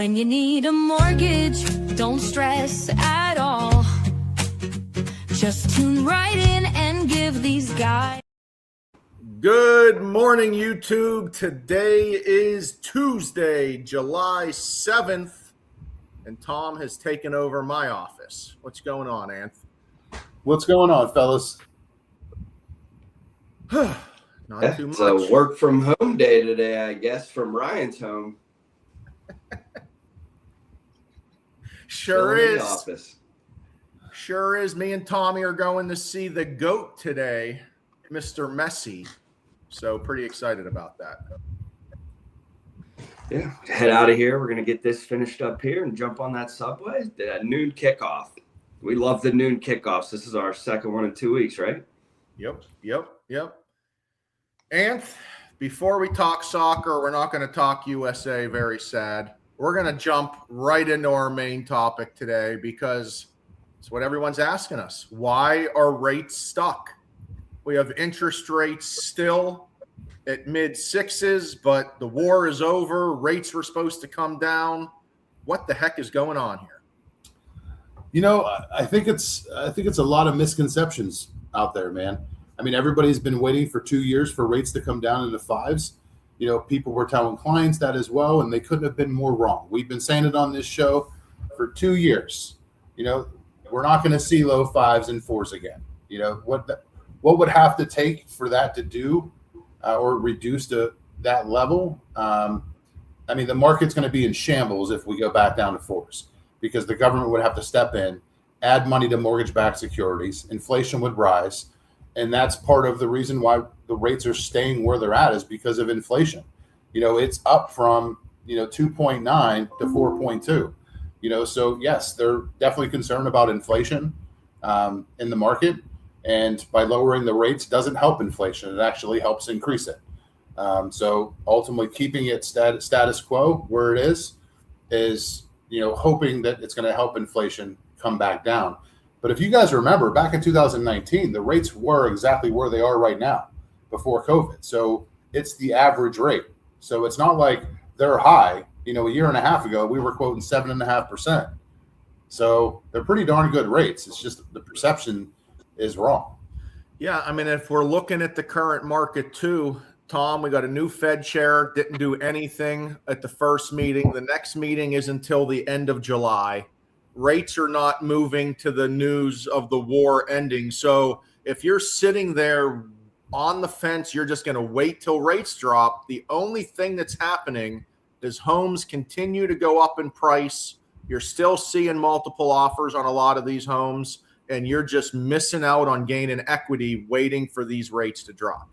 When you need a mortgage, don't stress at all. Just tune right in and give these guys. Good morning, YouTube. Today is Tuesday, July 7th, and Tom has taken over my office. What's going on, Anth? What's going on, fellas? Not too much. It's a work from home day today, I guess, from Ryan's home. Sure Still in is. the office. Sure is. Me and Tommy are going to see the GOAT today, Mr. Messi. So pretty excited about that. Yeah, head out of here. We're going to get this finished up here and jump on that subway. That noon kickoff. We love the noon kickoffs. This is our second one in 2 weeks, right? Yep. Anth, before we talk soccer, we're not going to talk USA. Very sad. We're going to jump right into our main topic today because it's what everyone's asking us. Why are rates stuck? We have interest rates still at mid sixes, but the war is over. Rates were supposed to come down. What the heck is going on here? You know, I think it's a lot of misconceptions out there, man. I mean, everybody's been waiting for 2 years for rates to come down into fives. You know, people were telling clients that as well, and they couldn't have been more wrong. We've been saying it on this show for 2 years. You know, we're not going to see low fives and fours again. You know, what would have to take for that to do or reduce to that level? I mean, the market's going to be in shambles if we go back down to fours because the government would have to step in, add money to mortgage-backed securities, inflation would rise, and that's part of the reason why the rates are staying where they're at is because of inflation. You know, it's up from, 2.9 to 4.2. You know, so yes, they're definitely concerned about inflation in the market. And by lowering the rates doesn't help inflation. It actually helps increase it. So ultimately keeping it status quo where it is, hoping that it's going to help inflation come back down. But if you guys remember, back in 2019, the rates were exactly where they are right now before COVID. So it's the average rate. So it's not like they're high. You know, a year and a half ago, we were quoting 7.5%. So they're pretty darn good rates. It's just the perception is wrong. Yeah, I mean, if we're looking at the current market too, Tom, we got a new Fed chair, didn't do anything at the first meeting. The next meeting is until the end of July. Rates are not moving to the news of the war ending. So if you're sitting there on the fence, you're just going to wait till rates drop. The only thing that's happening is homes continue to go up in price. You're still seeing multiple offers on a lot of these homes, and you're just missing out on gaining equity waiting for these rates to drop.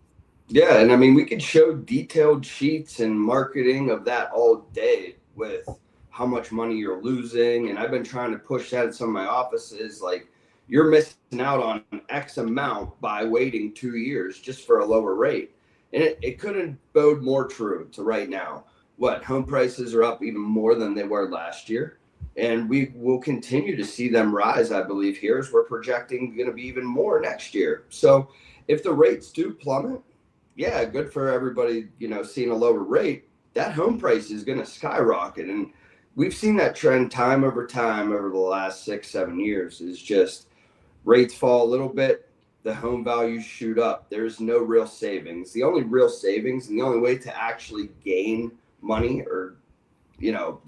Yeah, and I mean, we could show detailed sheets and marketing of that all day with how much money you're losing. And I've been trying to push that in some of my offices. Like, you're missing out on X amount by waiting 2 years just for a lower rate. And it couldn't bode more true to right now. Home prices are up even more than they were last year. And we will continue to see them rise, I believe, here as we're projecting going to be even more next year. So if the rates do plummet, yeah, good for everybody, seeing a lower rate. That home price is going to skyrocket. And we've seen that trend time over the last 6-7 years is just rates fall a little bit, the home values shoot up. There's no real savings. The only real savings and the only way to actually gain money or,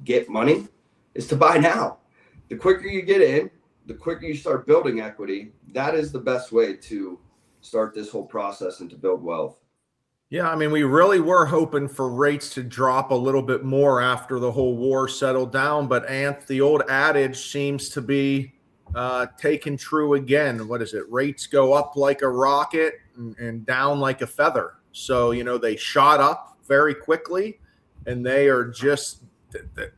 get money is to buy now. The quicker you get in, the quicker you start building equity. That is the best way to start this whole process and to build wealth. Yeah, I mean, we really were hoping for rates to drop a little bit more after the whole war settled down. But, Anth, the old adage seems to be taken true again. What is it? Rates go up like a rocket and down like a feather. So, they shot up very quickly, and they are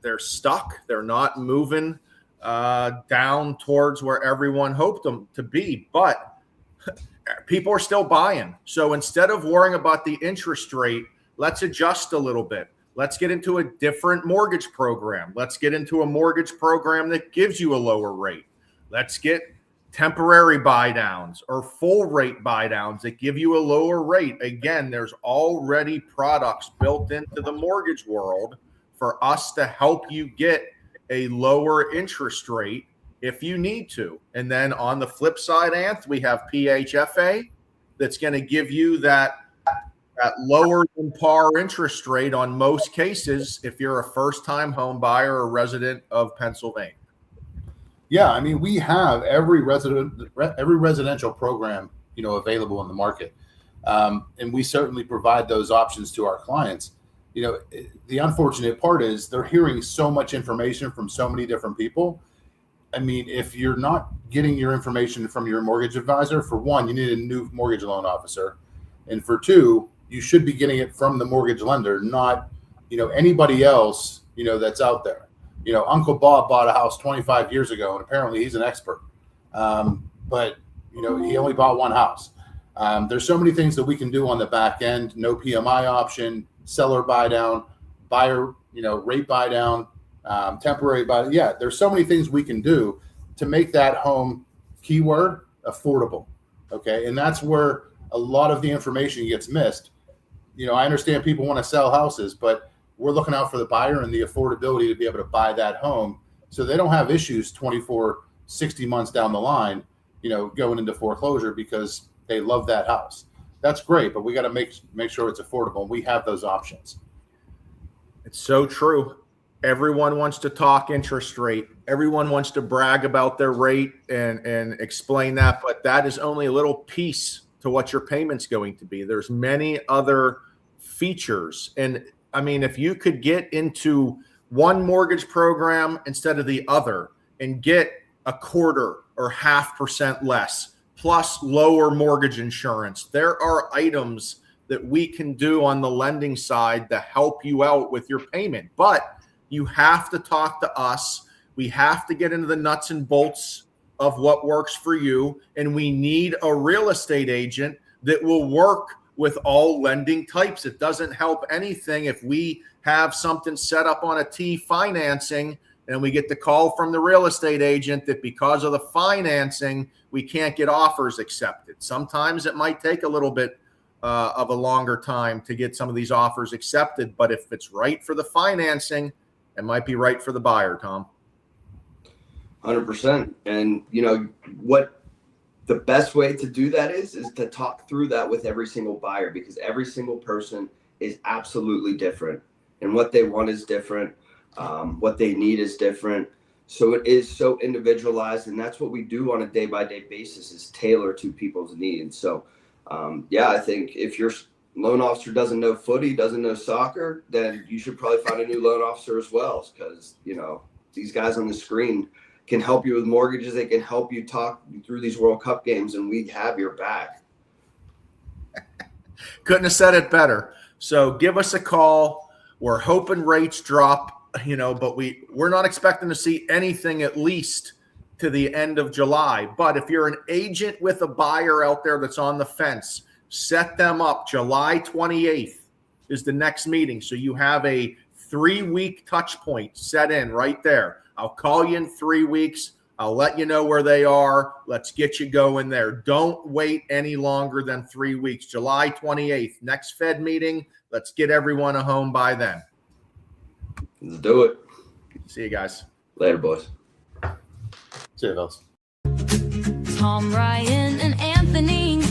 they're stuck. They're not moving down towards where everyone hoped them to be. But people are still buying. So instead of worrying about the interest rate, let's adjust a little bit. Let's get into a different mortgage program. Let's get into a mortgage program that gives you a lower rate. Let's get temporary buy downs or full rate buy downs that give you a lower rate. Again, there's already products built into the mortgage world for us to help you get a lower interest rate if you need to. And then on the flip side, Anth, we have PHFA that's going to give you that lower than par interest rate on most cases if you're a first-time home buyer or resident of Pennsylvania. Yeah, I mean, we have every residential program, available in the market, and we certainly provide those options to our clients. The unfortunate part is they're hearing so much information from so many different people. I mean, if you're not getting your information from your mortgage advisor, for one, you need a new mortgage loan officer, and for two, you should be getting it from the mortgage lender, not anybody else that's out there. Uncle Bob bought a house 25 years ago, and apparently he's an expert. But he only bought one house. There's so many things that we can do on the back end. No PMI option, seller buy down, buyer, rate buy down, temporary buy. Yeah, there's so many things we can do to make that home, keyword, affordable. Okay, and that's where a lot of the information gets missed. I understand people want to sell houses, but we're looking out for the buyer and the affordability to be able to buy that home so they don't have issues 24, 60 months down the line, going into foreclosure because they love that house. That's great, but we got to make sure it's affordable. We have those options. It's so true. Everyone wants to talk interest rate. Everyone wants to brag about their rate and explain that, but that is only a little piece to what your payment's going to be. There's many other features. And I mean, if you could get into one mortgage program instead of the other and get 1/4 or 0.5% less, plus lower mortgage insurance, there are items that we can do on the lending side to help you out with your payment. But you have to talk to us. We have to get into the nuts and bolts of what works for you. And we need a real estate agent that will work with all lending types. It doesn't help anything if we have something set up on a T financing and we get the call from the real estate agent that because of the financing, we can't get offers accepted. Sometimes it might take a little bit of a longer time to get some of these offers accepted. But if it's right for the financing, it might be right for the buyer, Tom. 100%. And what the best way to do that is to talk through that with every single buyer, because every single person is absolutely different and what they want is different. What they need is different. So it is so individualized, and that's what we do on a day-by-day basis is tailor to people's needs. So I think if your loan officer doesn't know footy, doesn't know soccer, then you should probably find a new loan officer as well, because these guys on the screen can help you with mortgages. They can help you talk through these World Cup games, and we have your back. Couldn't have said it better. So give us a call. We're hoping rates drop, but we're not expecting to see anything at least to the end of July. But if you're an agent with a buyer out there that's on the fence, set them up. July 28th is the next meeting. So you have a 3-week touch point set in right there. I'll call you in 3 weeks. I'll let you know where they are. Let's get you going there. Don't wait any longer than 3 weeks. July 28th, next Fed meeting. Let's get everyone a home by then. Let's do it. See you guys. Later, boys. See you, fellas. Tom, Ryan, and Anthony